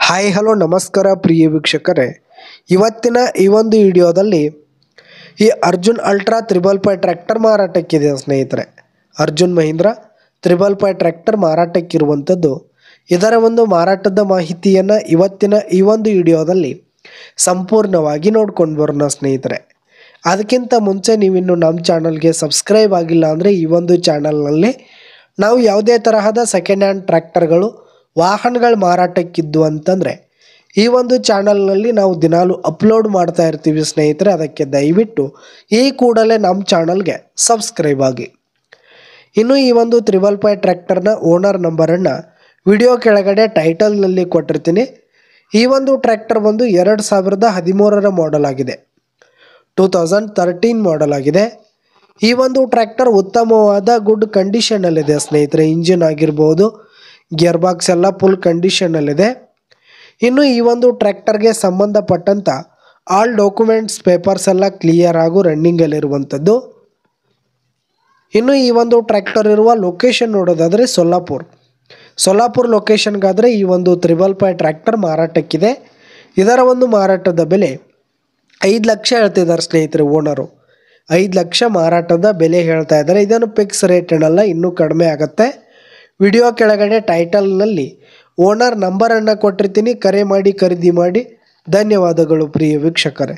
Hi hello ನಮಸ್ಕಾರ ಪ್ರಿಯ ವೀಕ್ಷಕರೇ, ಇವತ್ತಿನ ಈ ಒಂದು ವಿಡಿಯೋದಲ್ಲಿ ಈ ಅರ್ಜುನ್ ಅಲ್ಟ್ರಾ 555 ಟ್ರ್ಯಾಕ್ಟರ್ ಮಾರಾಟಕ್ಕಿದೆ ಸ್ನೇಹಿತರೆ. ಅರ್ಜುನ್ ಮಹೀಂದ್ರ 555 ಟ್ರ್ಯಾಕ್ಟರ್ ಮಾರಾಟಕ್ಕಿರುವಂಥದ್ದು. ಇದರ ಒಂದು ಮಾರಾಟದ ಮಾಹಿತಿಯನ್ನು ಇವತ್ತಿನ ಈ ಒಂದು ವಿಡಿಯೋದಲ್ಲಿ ಸಂಪೂರ್ಣವಾಗಿ ನೋಡ್ಕೊಂಡು ಬರೋಣ ಸ್ನೇಹಿತರೆ. ಅದಕ್ಕಿಂತ ಮುಂಚೆ ನೀವಿನ್ನು ನಮ್ಮ ಚಾನಲ್ಗೆ ಸಬ್ಸ್ಕ್ರೈಬ್ ಆಗಿಲ್ಲ ಅಂದರೆ ಈ ಒಂದು ಚಾನಲ್ನಲ್ಲಿ ನಾವು ಯಾವುದೇ ತರಹದ ಸೆಕೆಂಡ್ ಹ್ಯಾಂಡ್ ಟ್ರ್ಯಾಕ್ಟರ್ಗಳು ವಾಹನಗಳ ಮಾರಾಟಕ್ಕಿದ್ದು ಅಂತಂದರೆ ಈ ಒಂದು ಚಾನಲ್ನಲ್ಲಿ ನಾವು ದಿನಾಲು ಅಪ್ಲೋಡ್ ಮಾಡ್ತಾ ಇರ್ತೀವಿ ಸ್ನೇಹಿತರೆ. ಅದಕ್ಕೆ ದಯವಿಟ್ಟು ಈ ಕೂಡಲೇ ನಮ್ಮ ಚಾನಲ್ಗೆ ಸಬ್ಸ್ಕ್ರೈಬ್ ಆಗಿ. ಇನ್ನು ಈ ಒಂದು 555 ಟ್ರ್ಯಾಕ್ಟರ್ನ ಓನರ್ ನಂಬರನ್ನು ವಿಡಿಯೋ ಕೆಳಗಡೆ ಟೈಟಲ್ನಲ್ಲಿ ಕೊಟ್ಟಿರ್ತೀನಿ. ಈ ಒಂದು ಟ್ರ್ಯಾಕ್ಟರ್ ಬಂದು 2013ರ ಮಾಡೆಲ್ ಆಗಿದೆ, 2013 ಮಾಡೆಲ್ ಆಗಿದೆ. ಈ ಒಂದು ಟ್ರ್ಯಾಕ್ಟರ್ ಉತ್ತಮವಾದ ಗುಡ್ ಕಂಡೀಷನಲ್ಲಿದೆ ಸ್ನೇಹಿತರೆ. ಇಂಜಿನ್ ಆಗಿರ್ಬೋದು, ಗೇರ್ ಬಾಕ್ಸ್ ಎಲ್ಲ ಫುಲ್ ಕಂಡೀಷನಲ್ಲಿದೆ. ಇನ್ನು ಈ ಒಂದು ಟ್ರ್ಯಾಕ್ಟರ್ಗೆ ಸಂಬಂಧಪಟ್ಟಂಥ ಆಲ್ ಡಾಕ್ಯುಮೆಂಟ್ಸ್ ಪೇಪರ್ಸ್ ಎಲ್ಲ ಕ್ಲಿಯರ್ ಹಾಗೂ ರನ್ನಿಂಗಲ್ಲಿರುವಂಥದ್ದು. ಇನ್ನು ಈ ಒಂದು ಟ್ರ್ಯಾಕ್ಟರ್ ಇರುವ ಲೊಕೇಶನ್ ನೋಡೋದಾದರೆ ಸೊಲ್ಲಾಪುರ್ ಲೊಕೇಶನ್ಗಾದರೆ ಈ ಒಂದು 555 ಟ್ರ್ಯಾಕ್ಟರ್ ಮಾರಾಟಕ್ಕಿದೆ. ಇದರ ಒಂದು ಮಾರಾಟದ ಬೆಲೆ 5 ಲಕ್ಷ ಹೇಳ್ತಿದ್ದಾರೆ ಸ್ನೇಹಿತರೆ. ಓನರು 5 ಲಕ್ಷ ಮಾರಾಟದ ಬೆಲೆ ಹೇಳ್ತಾ ಇದ್ದಾರೆ. ಇದನ್ನು ಫಿಕ್ಸ್ ರೇಟ್ ಏನಲ್ಲ, ಇನ್ನೂ ಕಡಿಮೆ ಆಗುತ್ತೆ. ವಿಡಿಯೋ ಕೆಳಗಡೆ ಟೈಟಲ್ನಲ್ಲಿ ಓನರ್ ನಂಬರನ್ನು ಕೊಟ್ಟಿರ್ತೀನಿ, ಕರೆ ಮಾಡಿ ಖರೀದಿ ಮಾಡಿ. ಧನ್ಯವಾದಗಳು ಪ್ರಿಯ ವೀಕ್ಷಕರೇ.